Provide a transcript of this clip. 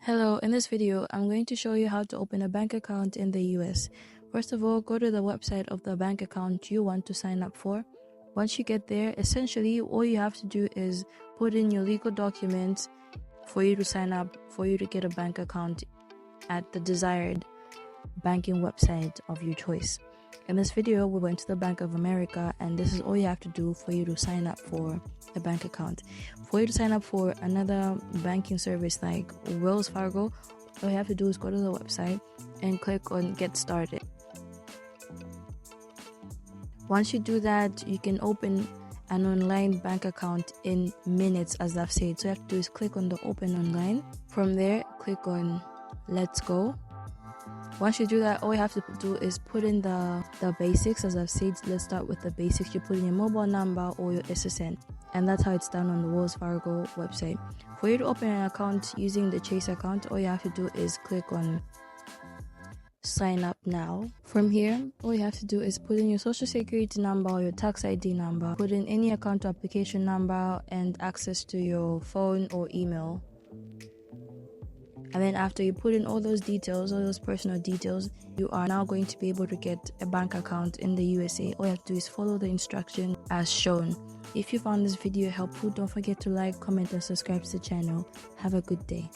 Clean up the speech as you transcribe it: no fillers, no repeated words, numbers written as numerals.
Hello, in this video, I'm going to show you how to open a bank account in the US. First of all, go to the website of the bank account you want to sign up for. Once you get there, essentially all you have to do is put in your legal documents for you to sign up, for you to get a bank account at the desired banking website of your choice. In this video, we went to the Bank of America, and this is all you have to do for you to sign up for a bank account. For you to sign up for another banking service like Wells Fargo, all you have to do is go to the website and click on Get Started. Once you do that, you can open an online bank account in minutes, as I've said. So all you have to do is click on the Open Online. From there, click on Let's Go. Once you do that, all you have to do is put in the basics. As I've said, let's start with the basics. You put in your mobile number or your SSN, and that's how it's done on the Wells Fargo website. For you to open an account using the Chase account, all you have to do is click on Sign Up Now. From here, all you have to do is put in your social security number or your tax ID number, put in any account application number and access to your phone or email. And then after you put in all those details, all those personal details, you are now going to be able to get a bank account in the USA. All you have to do is follow the instructions as shown. If you found this video helpful, don't forget to like, comment and subscribe to the channel. Have a good day.